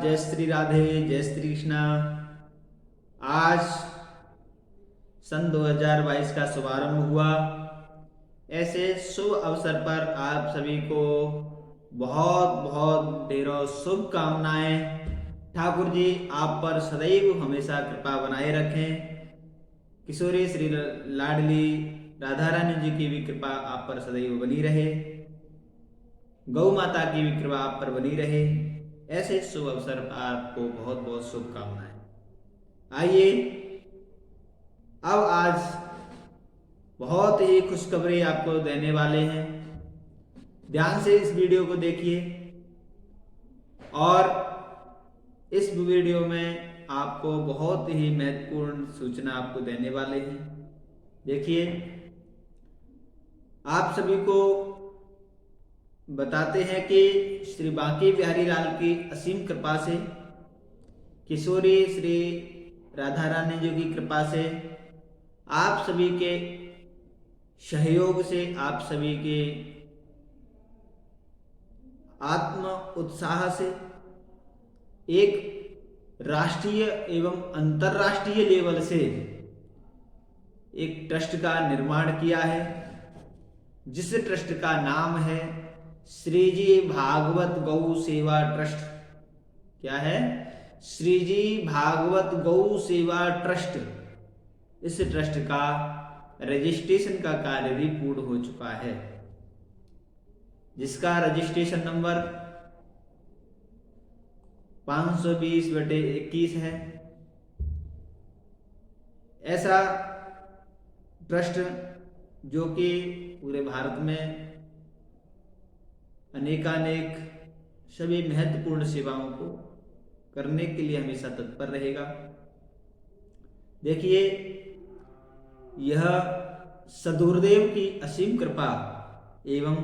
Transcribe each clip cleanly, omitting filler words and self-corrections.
जय श्री राधे, जय श्री कृष्णा। आज सन 2022 का शुभारंभ हुआ। ऐसे शुभ अवसर पर आप सभी को बहुत बहुत ढेरों शुभकामनाएं। ठाकुर जी आप पर सदैव हमेशा कृपा बनाए रखें। किशोरी श्री लाडली राधा रानी जी की भी कृपा आप पर सदैव बनी रहे। गौ माता की भी कृपा आप पर बनी रहे। ऐसे शुभ अवसर पर आपको बहुत बहुत शुभकामनाएं। आइए अब आज बहुत ही खुशखबरी आपको देने वाले हैं। ध्यान से इस वीडियो को देखिए और इस वीडियो में आपको बहुत ही महत्वपूर्ण सूचना आपको देने वाले हैं। देखिए, आप सभी को बताते हैं कि श्री बांके बिहारी लाल की असीम कृपा से, किशोरी श्री राधा रानी जी की कृपा से, आप सभी के सहयोग से, आप सभी के आत्म उत्साह से एक राष्ट्रीय एवं अंतर्राष्ट्रीय लेवल से एक ट्रस्ट का निर्माण किया है, जिस ट्रस्ट का नाम है श्री जी भागवत गौ सेवा ट्रस्ट। क्या है? श्री जी भागवत गौ सेवा ट्रस्ट। इस ट्रस्ट का रजिस्ट्रेशन का कार्य भी पूर्ण हो चुका है, जिसका रजिस्ट्रेशन नंबर 520/21 है। ऐसा ट्रस्ट जो कि पूरे भारत में अनेकानेक सभी महत्वपूर्ण सेवाओं को करने के लिए हमेशा तत्पर रहेगा। देखिए, यह सद्गुरुदेव की असीम कृपा एवं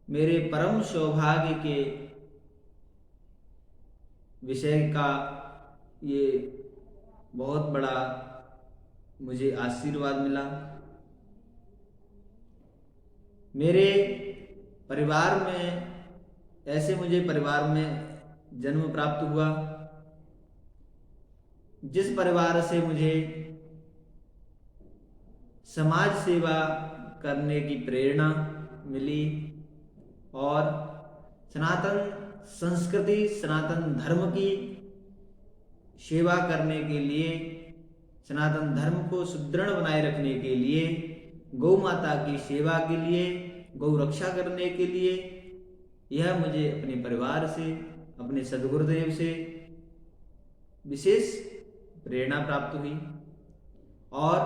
मेरे परम सौभाग्य के विषय का ये बहुत बड़ा मुझे आशीर्वाद मिला। मेरे परिवार में ऐसे मुझे परिवार में जन्म प्राप्त हुआ, जिस परिवार से मुझे समाज सेवा करने की प्रेरणा मिली और सनातन संस्कृति, सनातन धर्म की सेवा करने के लिए, सनातन धर्म को सुदृढ़ बनाए रखने के लिए, गौ माता की सेवा के लिए, गौ रक्षा करने के लिए, यह मुझे अपने परिवार से, अपने सद्गुरुदेव से विशेष प्रेरणा प्राप्त हुई और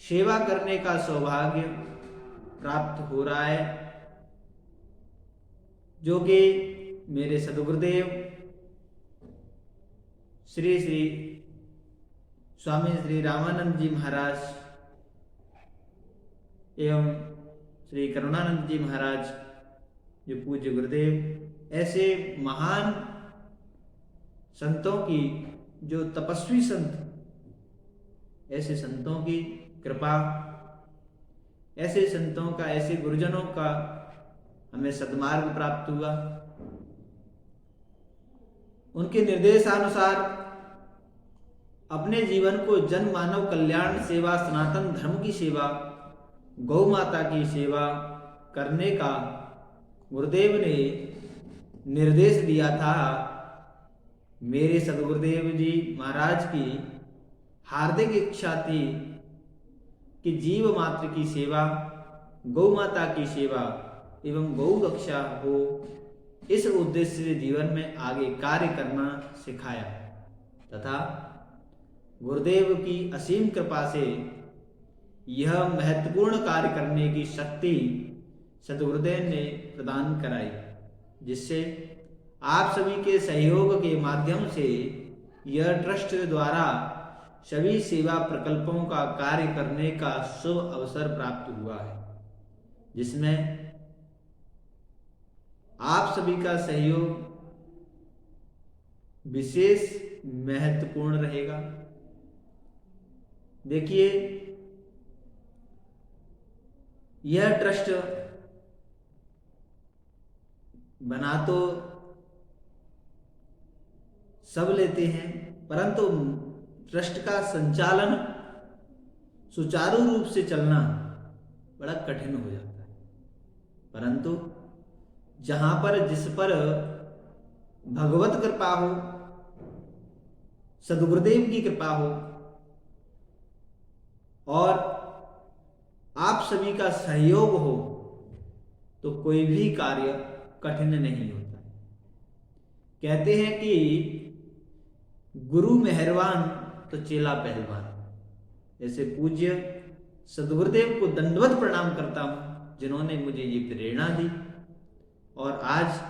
सेवा करने का सौभाग्य प्राप्त हो रहा है, जो कि मेरे सद्गुरुदेव श्री श्री स्वामी श्री रामानंद जी महाराज एवं श्री करुणानंद जी महाराज, जो पूज्य गुरुदेव, ऐसे महान संतों की, जो तपस्वी संत, ऐसे संतों की कृपा, ऐसे संतों का, ऐसे गुरुजनों का हमें सद्मार्ग प्राप्त हुआ। उनके निर्देशानुसार अपने जीवन को जन मानव कल्याण सेवा, सनातन धर्म की सेवा, गौ माता की सेवा करने का गुरुदेव ने निर्देश दिया था। मेरे सद्गुरुदेव जी महाराज की हार्दिक इच्छा थी कि जीव मात्र की सेवा, गौ माता की सेवा एवं गौ रक्षा हो। इस उद्देश्य से जीवन में आगे कार्य करना सिखाया तथा गुरुदेव की असीम कृपा से यह महत्वपूर्ण कार्य करने की शक्ति सद्गुरुदेव ने प्रदान कराई, जिससे आप सभी के सहयोग के माध्यम से यह ट्रस्ट द्वारा सभी सेवा प्रकल्पों का कार्य करने का शुभ अवसर प्राप्त हुआ है, जिसमें आप सभी का सहयोग विशेष महत्वपूर्ण रहेगा। देखिए, यह ट्रस्ट बना तो सब लेते हैं, परंतु ट्रस्ट का संचालन सुचारू रूप से चलना बड़ा कठिन हो जाता है। परंतु जहां पर जिस पर भगवत कृपा हो, सद्गुरुदेव की कृपा हो और आप सभी का सहयोग हो, तो कोई भी कार्य कठिन नहीं होता। कहते हैं कि गुरु मेहरबान तो चेला पहलवान। ऐसे पूज्य सद्गुरुदेव को दंडवत प्रणाम करता हूं, जिन्होंने मुझे ये प्रेरणा दी और आज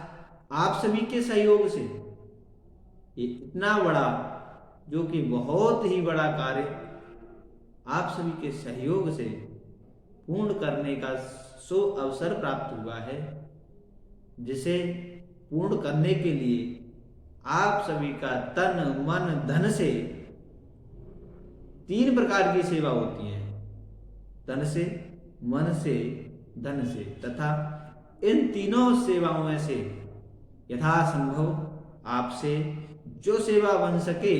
आप सभी के सहयोग से ये इतना बड़ा, जो कि बहुत ही बड़ा कार्य आप सभी के सहयोग से पूर्ण करने का सो अवसर प्राप्त हुआ है, जिसे पूर्ण करने के लिए आप सभी का तन मन धन से 3 प्रकार की सेवा होती है, तन से, मन से, धन से, तथा इन तीनों सेवाओं में से यथासंभव आपसे जो सेवा बन सके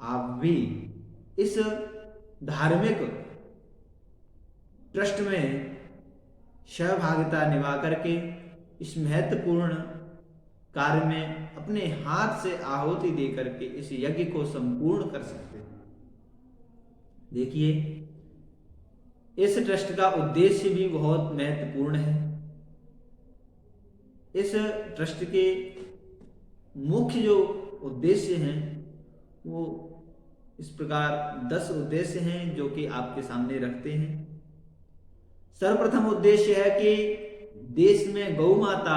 आप भी इस धार्मिक ट्रस्ट में सहभागिता निभा करके इस महत्वपूर्ण कार्य में अपने हाथ से आहुति दे करके इस यज्ञ को संपूर्ण कर सकते हैं। देखिए, इस ट्रस्ट का उद्देश्य भी बहुत महत्वपूर्ण है। इस ट्रस्ट के मुख्य जो उद्देश्य हैं वो इस प्रकार 10 उद्देश्य हैं, जो कि आपके सामने रखते हैं। सर्वप्रथम उद्देश्य है कि देश में गौ माता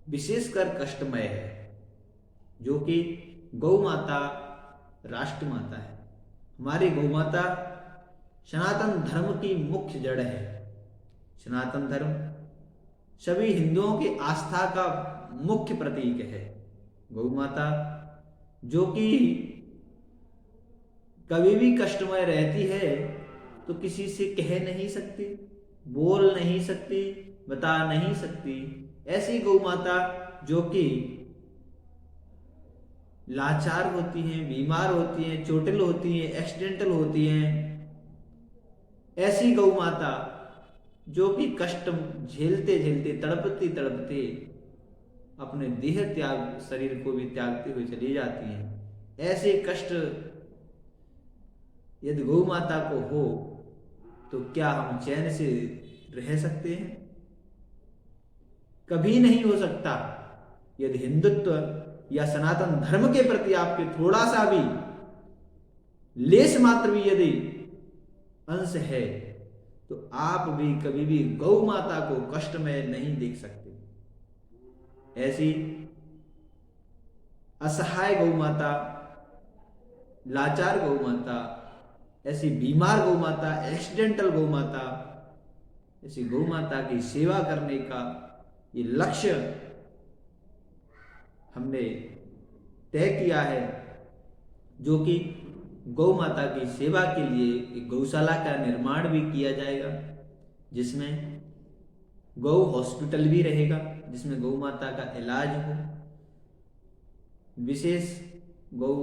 विशेषकर कष्टमय है, जो कि गौ माता राष्ट्र माता है। हमारी गौ माता सनातन धर्म की मुख्य जड़ है। सनातन धर्म सभी हिंदुओं की आस्था का मुख्य प्रतीक है। गौ माता जो कि कभी भी कष्टमय रहती है, तो किसी से कह नहीं सकती, बोल नहीं सकती, बता नहीं सकती। ऐसी गौ माता जो कि लाचार होती हैं, बीमार होती हैं, चोटिल होती हैं, एक्सीडेंटल होती हैं, ऐसी गौ माता जो कि कष्ट झेलते झेलते, तड़पती तड़पते अपने देह त्याग, शरीर को भी त्यागते हुए चली जाती हैं, ऐसे कष्ट यदि गौ माता को हो तो क्या हम चैन से रह सकते हैं? कभी नहीं हो सकता। यदि हिंदुत्व या सनातन धर्म के प्रति आपके थोड़ा सा भी लेश मात्र भी यदि अंश है, तो आप भी कभी भी गौ माता को कष्ट में नहीं देख सकते। ऐसी असहाय गौ माता, लाचार गौ माता, ऐसी बीमार गौ माता, एक्सीडेंटल गौ माता, ऐसी गौ माता की सेवा करने का ये लक्ष्य हमने तय किया है, जो कि गौ माता की सेवा के लिए एक गौशाला का निर्माण भी किया जाएगा, जिसमें गौ हॉस्पिटल भी रहेगा, जिसमें गौ माता का इलाज हो। विशेष गौ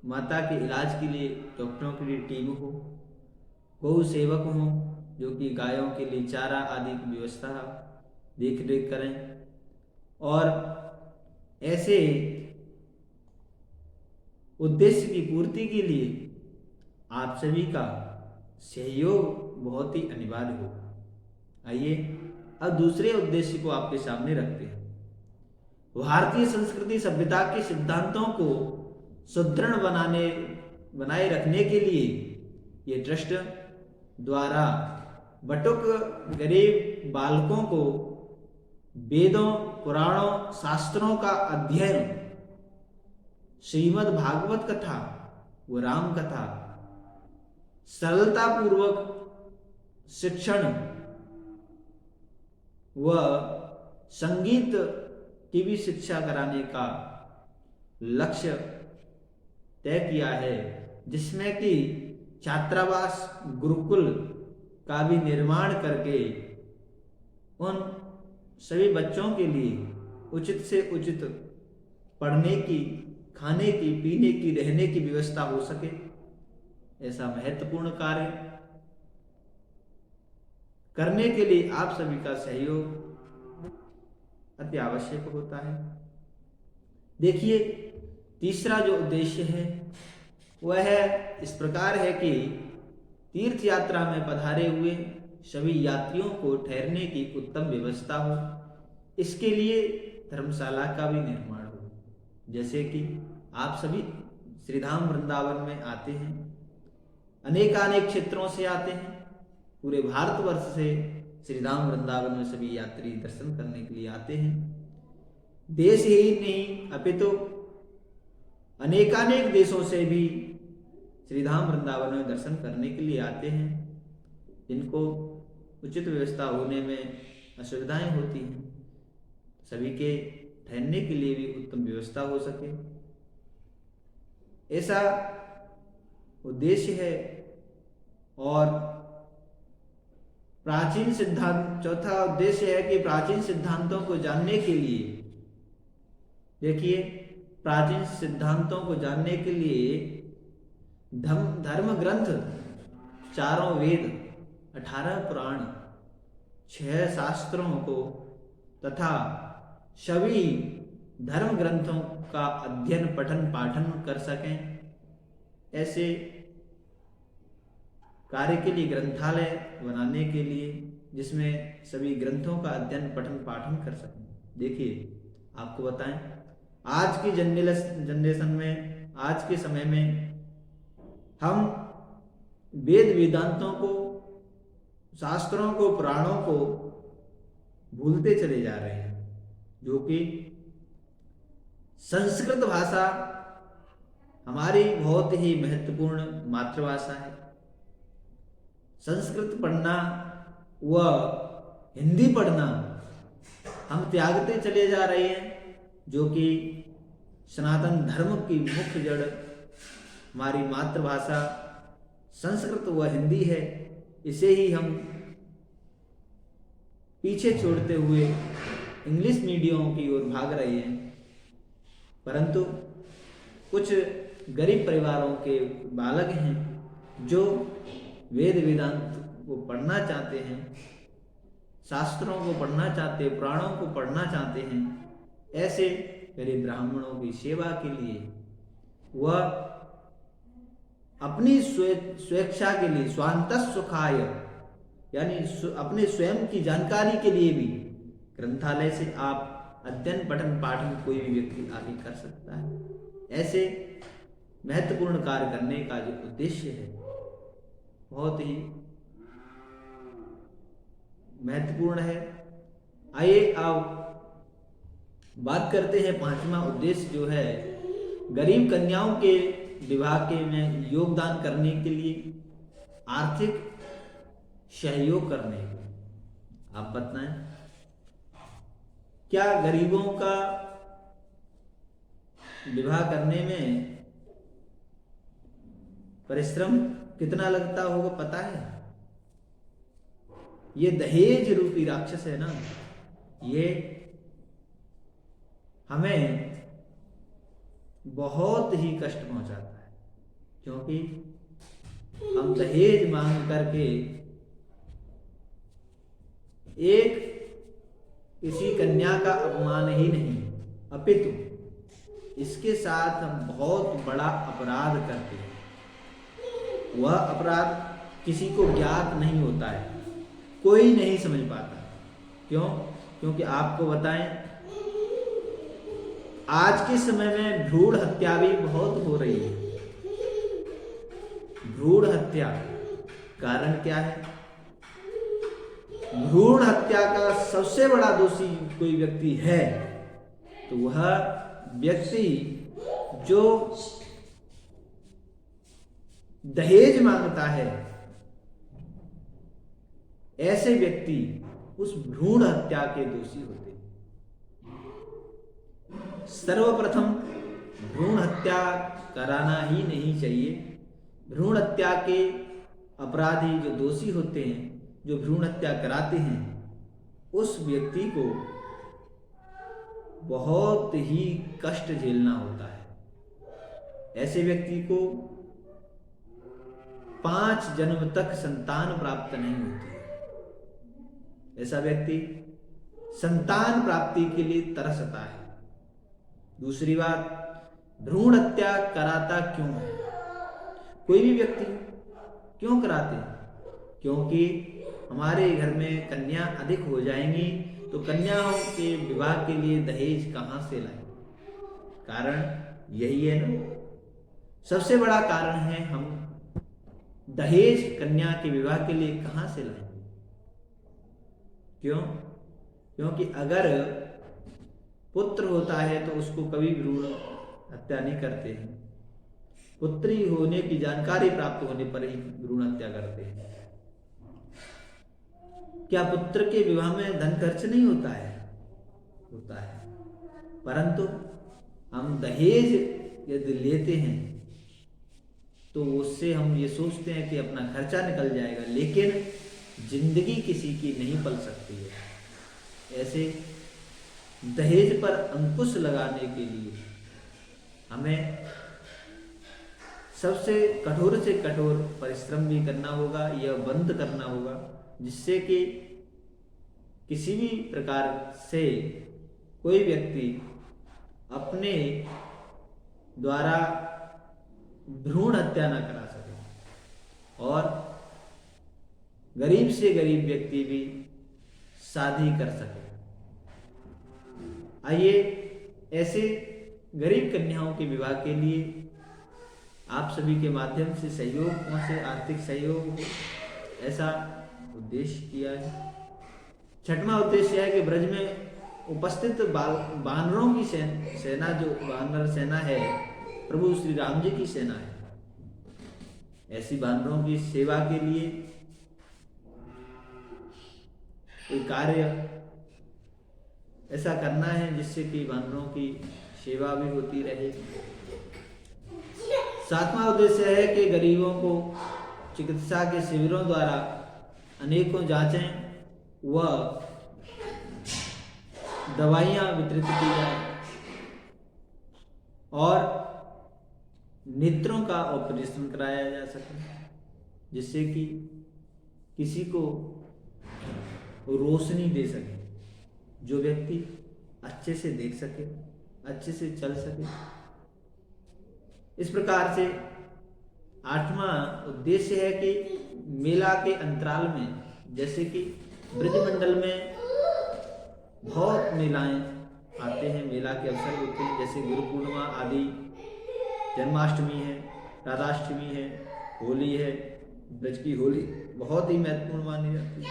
माता के इलाज के लिए डॉक्टरों की टीम हो, गौ सेवक हो जो कि गायों के लिए चारा आदि की व्यवस्था देख रेख करें, और ऐसे उद्देश्य की पूर्ति के लिए आप सभी का सहयोग बहुत ही अनिवार्य होगा। आइए अब दूसरे उद्देश्य को आपके सामने रखते हैं। भारतीय संस्कृति सभ्यता के सिद्धांतों को सुदृढ़ बनाए रखने के लिए ये ट्रस्ट द्वारा बटुक गरीब बालकों को वेदों, पुराणों, शास्त्रों का अध्ययन, श्रीमद् भागवत कथा व राम कथा, सरलता पूर्वक शिक्षण व संगीत की भी शिक्षा कराने का लक्ष्य तय किया है, जिसमें कि छात्रावास, गुरुकुल का भी निर्माण करके उन सभी बच्चों के लिए उचित से उचित पढ़ने की, खाने की, पीने की, रहने की व्यवस्था हो सके, ऐसा महत्वपूर्ण कार्य करने के लिए आप सभी का सहयोग अति आवश्यक होता है। देखिए, तीसरा जो उद्देश्य है वह इस प्रकार है कि तीर्थ यात्रा में पधारे हुए सभी यात्रियों को ठहरने की उत्तम व्यवस्था हो। इसके लिए धर्मशाला का भी निर्माण हो। जैसे कि आप सभी श्रीधाम वृंदावन में आते हैं, अनेकानेक क्षेत्रों से आते हैं, पूरे भारतवर्ष से श्रीधाम वृंदावन में सभी यात्री दर्शन करने के लिए आते हैं। देश ही नहीं अपितु अनेकानेक देशों से भी श्रीधाम वृंदावन में दर्शन करने के लिए आते हैं, जिनको उचित व्यवस्था होने में असुविधाएं होती हैं। सभी के ठहरने के लिए भी उत्तम व्यवस्था हो सके, ऐसा उद्देश्य है। और प्राचीन सिद्धांत, चौथा उद्देश्य है कि प्राचीन सिद्धांतों को जानने के लिए, देखिए, प्राचीन सिद्धांतों को जानने के लिए धर्म ग्रंथ, 4 वेद, 18 पुराण, 6 शास्त्रों को तथा सभी धर्म ग्रंथों का अध्ययन, पठन, पाठन कर सकें, ऐसे कार्य के लिए ग्रंथालय बनाने के लिए, जिसमें सभी ग्रंथों का अध्ययन, पठन, पाठन कर सकें। देखिए, आपको बताएं, आज की जनरेशन में, आज के समय में हम वेद वेदांतों को, शास्त्रों को, पुराणों को भूलते चले जा रहे हैं, जो कि संस्कृत भाषा हमारी बहुत ही महत्वपूर्ण मातृभाषा है। संस्कृत पढ़ना व हिंदी पढ़ना हम त्यागते चले जा रहे हैं, जो कि सनातन धर्म की मुख्य जड़ हमारी मातृभाषा संस्कृत व हिंदी है। इसे ही हम पीछे छोड़ते हुए इंग्लिश मीडियम की ओर भाग रहे हैं। परंतु कुछ गरीब परिवारों के बालक हैं जो वेद वेदांत को पढ़ना चाहते हैं, शास्त्रों को पढ़ना चाहते हैं, पुराणों को पढ़ना चाहते हैं। ऐसे गरीब ब्राह्मणों की सेवा के लिए वह अपनी स्वेच्छा के लिए, स्वांतः सुखाय, यानी अपने स्वयं की जानकारी के लिए भी ग्रंथालय से आप अध्ययन, पठन, पाठन कोई भी व्यक्ति आगे कर सकता है। ऐसे महत्वपूर्ण कार्य करने का जो उद्देश्य है बहुत ही महत्वपूर्ण है। आइए अब बात करते हैं 5वां उद्देश्य, जो है गरीब कन्याओं के विवाह के में योगदान करने के लिए, आर्थिक सहयोग करने के लिए। आप बताएं, क्या गरीबों का विवाह करने में परिश्रम कितना लगता होगा पता है? ये दहेज रूपी राक्षस है ना, ये हमें बहुत ही कष्ट पहुंचाता है, क्योंकि हम दहेज मांग करके एक किसी कन्या का अपमान ही नहीं, अपितु इसके साथ हम बहुत बड़ा अपराध करते हैं। वह अपराध किसी को ज्ञात नहीं होता है, कोई नहीं समझ पाता। क्यों? क्योंकि आपको बताएं, आज के समय में भ्रूण हत्या भी बहुत हो रही है। भ्रूण हत्या कारण क्या है? भ्रूण हत्या का सबसे बड़ा दोषी कोई व्यक्ति है तो वह व्यक्ति जो दहेज मांगता है, ऐसे व्यक्ति उस भ्रूण हत्या के दोषी होते हैं। सर्वप्रथम भ्रूण हत्या कराना ही नहीं चाहिए। भ्रूण हत्या के अपराधी जो दोषी होते हैं, जो भ्रूण हत्या कराते हैं, उस व्यक्ति को बहुत ही कष्ट झेलना होता है। ऐसे व्यक्ति को 5 जन्म तक संतान प्राप्त नहीं होती है। ऐसा व्यक्ति संतान प्राप्ति के लिए तरसता है। दूसरी बात, भ्रूण हत्या कराता क्यों है? कोई भी व्यक्ति क्यों कराते हैं? क्योंकि हमारे घर में कन्या अधिक हो जाएंगी तो कन्याओं के विवाह के लिए दहेज कहाँ से लाएं? कारण यही है ना, सबसे बड़ा कारण है हम दहेज कन्या के विवाह के लिए कहाँ से लाएंगे? क्यों? क्योंकि अगर पुत्र होता है तो उसको कभी भ्रूण हत्या नहीं करते हैं। पुत्री होने की जानकारी प्राप्त होने पर ही भ्रूण हत्या करते हैं। क्या पुत्र के विवाह में धन खर्च नहीं होता है? होता है, परंतु हम दहेज यदि लेते हैं तो उससे हम ये सोचते हैं कि अपना खर्चा निकल जाएगा, लेकिन जिंदगी किसी की नहीं पल सकती है। ऐसे दहेज पर अंकुश लगाने के लिए हमें सबसे कठोर से कठोर परिश्रम भी करना होगा, यह बंद करना होगा, जिससे कि किसी भी प्रकार से कोई व्यक्ति अपने द्वारा भ्रूण हत्या न करा सके और गरीब से गरीब व्यक्ति भी शादी कर सके। आइए, ऐसे गरीब कन्याओं के विवाह के लिए आप सभी के माध्यम से सहयोग से आर्थिक सहयोग हो, ऐसा उद्देश्य किया है। छठवां उद्देश्य है कि ब्रज में उपस्थित वानरों की सेना, जो वानर सेना है, प्रभु श्री राम जी की सेना है। ऐसी वानरों की सेवा के लिए कोई कार्य ऐसा करना है जिससे कि वानरों की सेवा भी होती रहे। सातवां उद्देश्य है कि गरीबों को चिकित्सा के शिविरों द्वारा अनेकों जांचें व दवाइयां वितरित की जाए और नेत्रों का ऑपरेशन कराया जा सके, जिससे कि किसी को रोशनी दे सके, जो व्यक्ति अच्छे से देख सके, अच्छे से चल सके। इस प्रकार से आठवां उद्देश्य है कि मेला के अंतराल में, जैसे कि ब्रजमंडल में बहुत मेलाएं आते हैं, मेला के अवसर होते हैं, जैसे गुरु पूर्णिमा आदि, जन्माष्टमी है, राधाष्टमी है, होली है। ब्रज की होली बहुत ही महत्वपूर्ण मानी जाती है।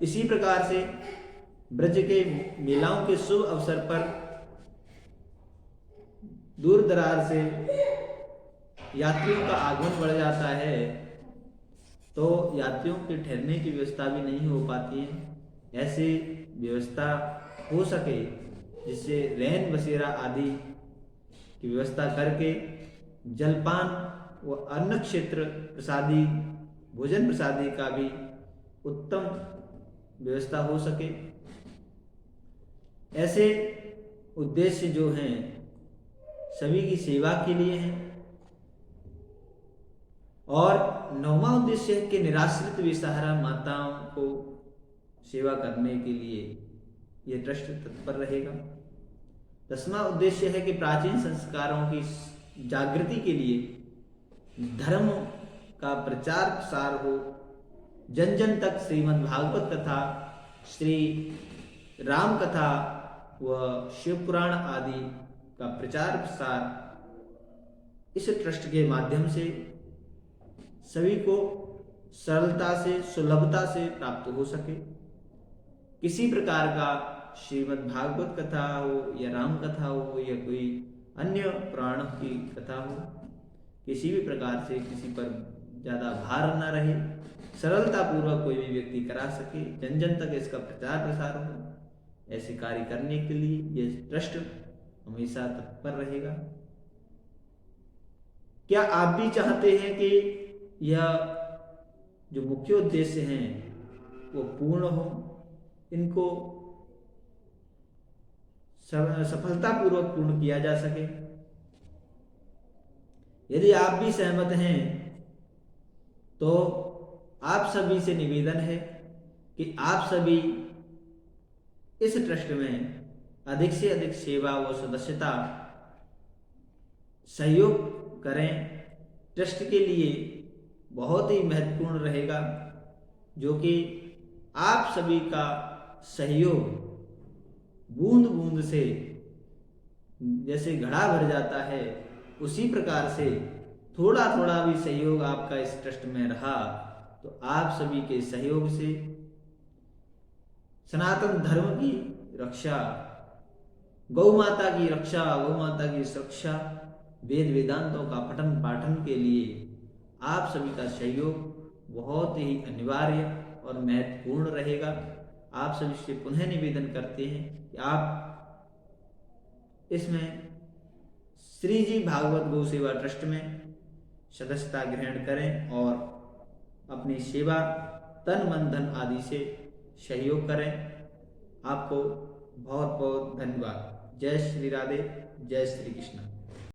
इसी प्रकार से ब्रज के मेलाओं के शुभ अवसर पर दूर दराज से यात्रियों का आगमन बढ़ जाता है, तो यात्रियों के ठहरने की व्यवस्था भी नहीं हो पाती है। ऐसी व्यवस्था हो सके जिससे रैन बसेरा आदि की व्यवस्था करके जलपान व अन्न क्षेत्र प्रसादी, भोजन प्रसादी का भी उत्तम व्यवस्था हो सके। ऐसे उद्देश्य जो हैं सभी की सेवा के लिए हैं। और नौवां उद्देश्य है कि निराश्रित बेसहारा माताओं को सेवा करने के लिए यह ट्रस्ट तत्पर रहेगा। 10वां उद्देश्य है कि प्राचीन संस्कारों की जागृति के लिए धर्म का प्रचार प्रसार हो, जन जन तक श्रीमद् भागवत कथा, श्री राम कथा व शिव पुराण आदि का प्रचार प्रसार इस ट्रस्ट के माध्यम से सभी को सरलता से, सुलभता से प्राप्त हो सके। किसी प्रकार का श्रीमद् भागवत कथा हो या राम कथा हो या कोई अन्य पुराण की कथा हो, किसी भी प्रकार से किसी पर ज़्यादा भार न रहे, सरलता पूर्वक कोई भी व्यक्ति करा सके, जन जन तक इसका प्रचार प्रसार हो। ऐसे कार्य करने के लिए यह ट्रस्ट हमेशा तत्पर रहेगा। क्या आप भी चाहते हैं कि यह जो मुख्य उद्देश्य हैं वो पूर्ण हो, इनको सफलतापूर्वक पूर्ण किया जा सके। यदि आप भी सहमत हैं तो आप सभी से निवेदन है कि आप सभी इस ट्रस्ट में अधिक से अधिक सेवा व सदस्यता सहयोग करें। ट्रस्ट के लिए बहुत ही महत्वपूर्ण रहेगा, जो कि आप सभी का सहयोग बूंद बूंद से जैसे घड़ा भर जाता है, उसी प्रकार से थोड़ा थोड़ा भी सहयोग आपका इस ट्रस्ट में रहा तो आप सभी के सहयोग से सनातन धर्म की रक्षा, गौ माता की रक्षा, गौ माता की सुरक्षा, वेद वेदांतों का पठन पाठन के लिए आप सभी का सहयोग बहुत ही अनिवार्य और महत्वपूर्ण रहेगा। आप सभी से पुनः निवेदन करते हैं कि आप इसमें श्री जी भागवत गौ सेवा ट्रस्ट में सदस्यता ग्रहण करें और अपनी सेवा तन मन धन आदि से सहयोग करें। आपको बहुत बहुत धन्यवाद। जय श्री राधे, जय श्री कृष्ण।